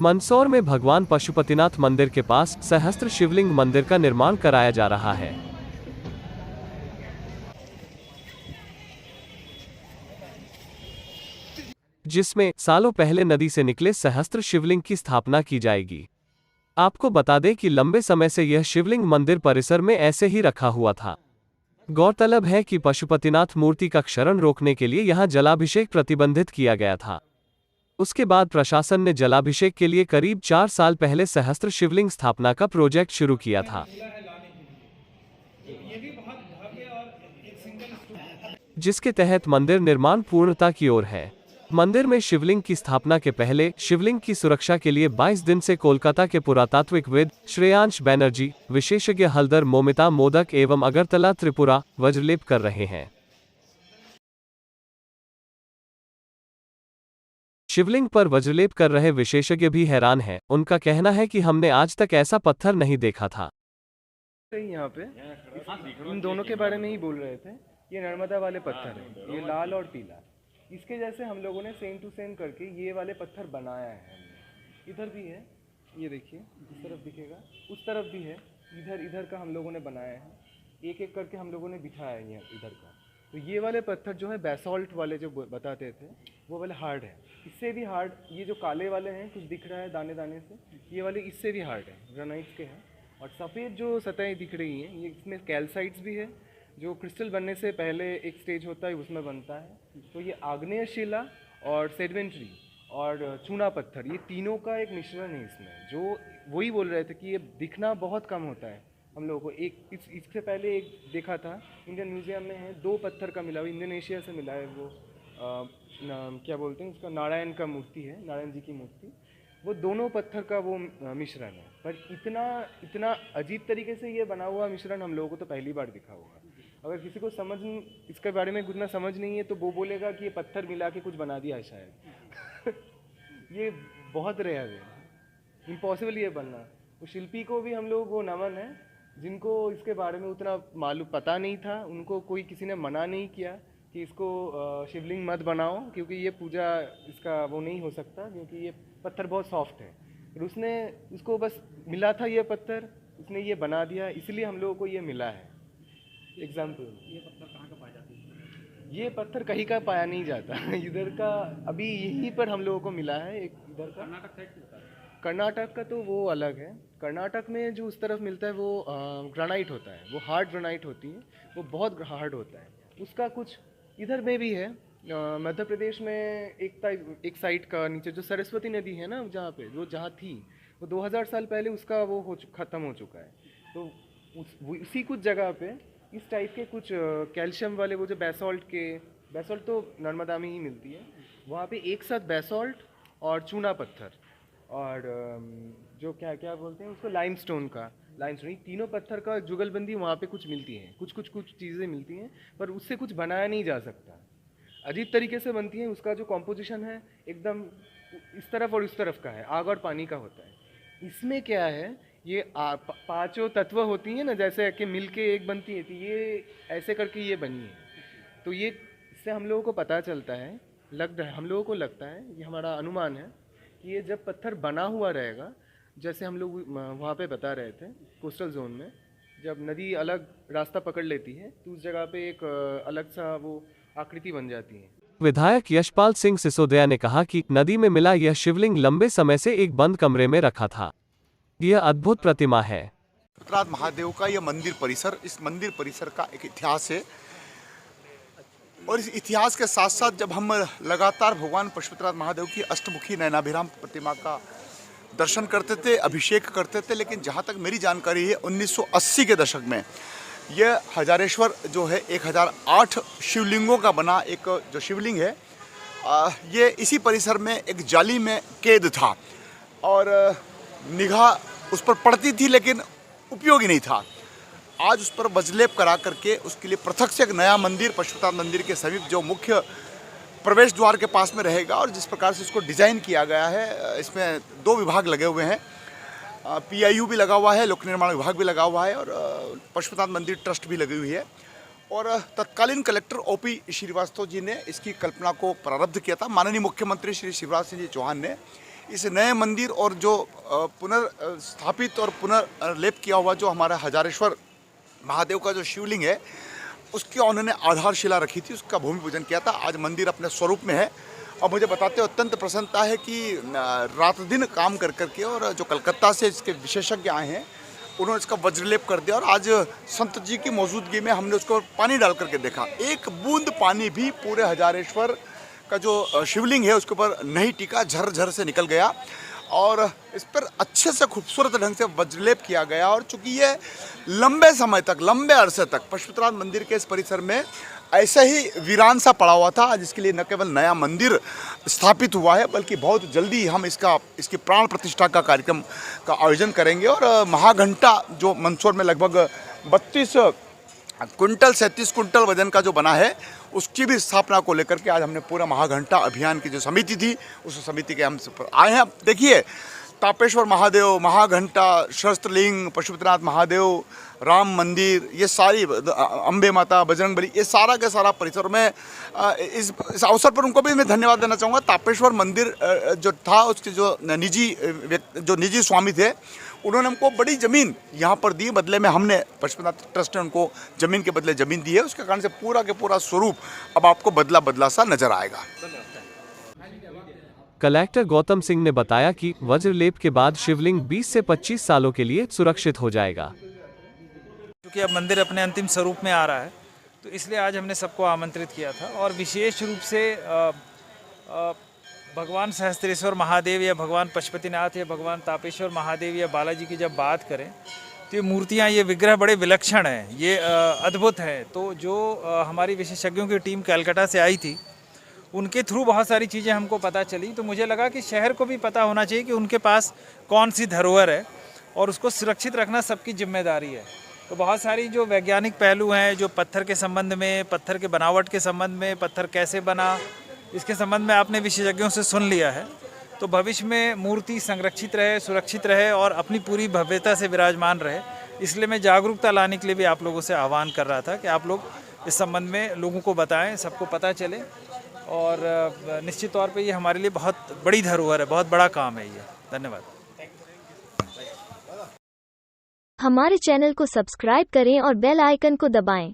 मंदसौर में भगवान पशुपतिनाथ मंदिर के पास सहस्त्र शिवलिंग मंदिर का निर्माण कराया जा रहा है, जिसमें सालों पहले नदी से निकले सहस्त्र शिवलिंग की स्थापना की जाएगी। आपको बता दें कि लंबे समय से यह शिवलिंग मंदिर परिसर में ऐसे ही रखा हुआ था। गौरतलब है कि पशुपतिनाथ मूर्ति का क्षरण रोकने के लिए यहां जलाभिषेक प्रतिबंधित किया गया था। उसके बाद प्रशासन ने जलाभिषेक के लिए करीब 4 साल पहले सहस्त्र शिवलिंग स्थापना का प्रोजेक्ट शुरू किया था, जिसके तहत मंदिर निर्माण पूर्णता की ओर है। मंदिर में शिवलिंग की स्थापना के पहले शिवलिंग की सुरक्षा के लिए 22 दिन से कोलकाता के पुरातात्विकविद श्रेयांश बैनर्जी, विशेषज्ञ हल्दर मोमिता मोदक एवं अगरतला त्रिपुरा वज्रलेप कर रहे हैं। शिवलिंग पर वज्रलेप कर रहे विशेषज्ञ भी हैरान हैं। उनका कहना है कि हमने आज तक ऐसा पत्थर नहीं देखा था। यहाँ पे इन दोनों के बारे में ही बोल रहे थे। ये नर्मदा वाले पत्थर है, ये लाल और पीला। इसके जैसे हम लोगों ने सेम टू सेम करके ये वाले पत्थर बनाया है हमने। इधर भी है, ये देखिए, इस तरफ दिखेगा, उस तरफ भी है, इधर का हम लोगों ने बनाया है। एक एक करके हम लोगों ने बिठाया है यहाँ इधर का। तो ये वाले पत्थर जो है बेसॉल्ट वाले जो बताते थे, वो वाले हार्ड है। इससे भी हार्ड ये जो काले वाले हैं, कुछ दिख रहा है दाने दाने से, ये वाले इससे भी हार्ड है, ग्रेनाइट्स के हैं। और सफ़ेद जो सतहें दिख रही हैं, ये इसमें कैल्साइट्स भी है, जो क्रिस्टल बनने से पहले एक स्टेज होता है उसमें बनता है। तो ये आग्नेय शिला और सेडिमेंट्री और चूना पत्थर, ये तीनों का एक मिश्रण है इसमें। जो वही बोल रहे थे कि ये दिखना बहुत कम होता है हम लोगों को। एक इससे पहले एक देखा था इंडियन म्यूजियम में है, 2 पत्थर का मिला, वो इंडोनेशिया से मिला है। वो क्या बोलते हैं उसका, नारायण का मूर्ति है, नारायण जी की मूर्ति। वो दोनों पत्थर का वो मिश्रण है। पर इतना अजीब तरीके से ये बना हुआ मिश्रण हम लोगों को तो पहली बार दिखा होगा। अगर किसी को इसके बारे में कुछ ना समझ नहीं है तो वो बोलेगा कि ये पत्थर मिला के कुछ बना दिया है शायद। ये बहुत रेयर है, इम्पॉसिबल ये बनना। वो शिल्पी को भी हम लोगों को नमन है, जिनको इसके बारे में उतना मालूम पता नहीं था। उनको कोई किसी ने मना नहीं किया कि इसको शिवलिंग मत बनाओ, क्योंकि ये पूजा इसका वो नहीं हो सकता, क्योंकि ये पत्थर बहुत सॉफ्ट है। फिर उसको बस मिला था ये पत्थर, उसने ये बना दिया, इसलिए हम लोगों को ये मिला है। एग्जाम्पल, ये पत्थर कहाँ का पाया जाता है? ये पत्थर कहीं का पाया नहीं जाता। इधर का अभी यहीं पर हम लोगों को मिला है। एक इधर का कर्नाटक साइड होता है। कर्नाटक का तो वो अलग है। कर्नाटक में जो उस तरफ मिलता है वो ग्रेनाइट होता है, वो हार्ड ग्रेनाइट होती है, वो बहुत हार्ड होता है। उसका कुछ इधर में भी है। मध्य प्रदेश में एक साइड का नीचे जो सरस्वती नदी है ना, जहाँ थी, वो 2000 साल पहले उसका वो ख़त्म हो चुका है। तो उसी कुछ जगह पे इस टाइप के कुछ कैल्शियम वाले वो जो बेसॉल्ट तो नर्मदा में ही मिलती है, वहाँ पे एक साथ बेसॉल्ट और चूना पत्थर और जो क्या बोलते हैं उसको, लाइमस्टोन, तीनों पत्थर का जुगलबंदी वहाँ पे कुछ मिलती है। कुछ चीज़ें मिलती हैं, पर उससे कुछ बनाया नहीं जा सकता। अजीब तरीके से बनती है। उसका जो कॉम्पोजिशन है एकदम इस तरफ और इस तरफ का है, आग और पानी का होता है। इसमें क्या है, ये पांचों तत्व होती हैं ना, जैसे कि मिलके एक बनती है, तो ये ऐसे करके ये बनी है। तो ये इससे हम लोगों को पता चलता है, हम लोगों को लगता है, ये हमारा अनुमान है कि ये जब पत्थर बना हुआ रहेगा, जैसे हम लोग वहाँ पे बता रहे थे कोस्टल जोन में, जब नदी अलग रास्ता पकड़ लेती है तो उस जगह पे एक अलग सा वो आकृति बन जाती है। विधायक यशपाल सिंह सिसोदिया ने कहा कि नदी में मिला यह शिवलिंग लंबे समय से एक बंद कमरे में रखा था। यह अद्भुत प्रतिमा है। पशुपतिनाथ महादेव का यह मंदिर परिसर, इस मंदिर परिसर का एक इतिहास है। और इस इतिहास के साथ साथ जब हम लगातार भगवान पशुपतिनाथ महादेव की अष्टमुखी नयनाभिराम प्रतिमा का दर्शन करते थे, अभिषेक करते थे, लेकिन जहाँ तक मेरी जानकारी है 1980 के दशक में यह हजारेश्वर जो है 1008 शिवलिंगों का बना एक जो शिवलिंग है, ये इसी परिसर में एक जाली में कैद था और निगाह उस पर पड़ती थी, लेकिन उपयोगी नहीं था। आज उस पर वज्रलेप करा करके उसके लिए पृथक से एक नया मंदिर पशुपतिनाथ मंदिर के समीप जो मुख्य प्रवेश द्वार के पास में रहेगा, और जिस प्रकार से इसको डिज़ाइन किया गया है, इसमें 2 विभाग लगे हुए हैं, PIU भी लगा हुआ है, लोक निर्माण विभाग भी लगा हुआ है, और पशुपतिनाथ मंदिर ट्रस्ट भी लगी हुई है। और तत्कालीन कलेक्टर OP श्रीवास्तव जी ने इसकी कल्पना को प्रारब्ध किया था। माननीय मुख्यमंत्री श्री शिवराज सिंह जी चौहान ने इस नए मंदिर और जो पुनर्स्थापित और पुनर्लेप किया हुआ जो हमारा हजारेश्वर महादेव का जो शिवलिंग है, उसकी उन्होंने आधारशिला रखी थी, उसका भूमि पूजन किया था। आज मंदिर अपने स्वरूप में है और मुझे बताते हुए अत्यंत प्रसन्नता है कि रात दिन काम कर करके और जो कलकत्ता से इसके विशेषज्ञ आए हैं उन्होंने इसका वज्रलेप कर दिया और आज संत जी की मौजूदगी में हमने उसको पानी डाल करके देखा, एक बूंद पानी भी पूरे हजारेश्वर का जो शिवलिंग है उसके ऊपर नहीं टिका, झरझर से निकल गया और इस पर अच्छे से खूबसूरत ढंग से वज्रलेप किया गया। और चूंकि ये लंबे समय तक, लंबे अरसे तक पशुपतिनाथ मंदिर के इस परिसर में ऐसा ही वीरान सा पड़ा हुआ था, जिसके लिए न केवल नया मंदिर स्थापित हुआ है बल्कि बहुत जल्दी हम इसकी प्राण प्रतिष्ठा का कार्यक्रम का आयोजन करेंगे। और महाघंटा जो मंदसौर में लगभग 32 क्विंटल 37 क्विंटल वजन का जो बना है, उसकी भी स्थापना को लेकर के आज हमने पूरा महाघंटा अभियान की जो समिति थी उस समिति के हम आए हैं। अब देखिए, तापेश्वर महादेव, महाघंटा, सहस्त्रलिंग, पशुपतिनाथ महादेव, राम मंदिर, ये सारी अम्बे माता, बजरंगबली, ये सारा का सारा परिसर में इस अवसर पर उनको भी मैं धन्यवाद देना चाहूँगा। तापेश्वर मंदिर जो था उसके जो निजी स्वामी थे उन्होंने हमको बड़ी ज़मीन यहाँ पर दी, बदले में हमने पशुपतिनाथ ट्रस्ट ने उनको ज़मीन के बदले ज़मीन दी है। उसके कारण से पूरा के पूरा स्वरूप अब आपको बदला बदला सा नजर आएगा। कलेक्टर गौतम सिंह ने बताया कि वज्रलेप के बाद शिवलिंग 20 से 25 सालों के लिए सुरक्षित हो जाएगा। क्योंकि अब मंदिर अपने अंतिम स्वरूप में आ रहा है, तो इसलिए आज हमने सबको आमंत्रित किया था और विशेष रूप से भगवान सहस्त्रेश्वर महादेव या भगवान पशुपतिनाथ या भगवान तापेश्वर महादेव या बालाजी की जब बात करें तो ये मूर्तियाँ, ये विग्रह बड़े विलक्षण हैं, ये अद्भुत हैं। तो जो हमारी विशेषज्ञों की टीम कलकत्ता से आई थी उनके थ्रू बहुत सारी चीज़ें हमको पता चली, तो मुझे लगा कि शहर को भी पता होना चाहिए कि उनके पास कौन सी धरोहर है और उसको सुरक्षित रखना सबकी जिम्मेदारी है। तो बहुत सारी जो वैज्ञानिक पहलू हैं, जो पत्थर के संबंध में, पत्थर के बनावट के संबंध में, पत्थर कैसे बना, इसके संबंध में आपने विशेषज्ञों से सुन लिया है। तो भविष्य में मूर्ति संरक्षित रहे, सुरक्षित रहे और अपनी पूरी भव्यता से विराजमान रहे, इसलिए मैं जागरूकता लाने के लिए भी आप लोगों से आह्वान कर रहा था कि आप लोग इस संबंध में लोगों को बताएं, सबको पता चले। और निश्चित तौर पे ये हमारे लिए बहुत बड़ी धरोहर है, बहुत बड़ा काम है ये। धन्यवाद। हमारे चैनल को सब्सक्राइब करें और बेल आइकन को दबाएं।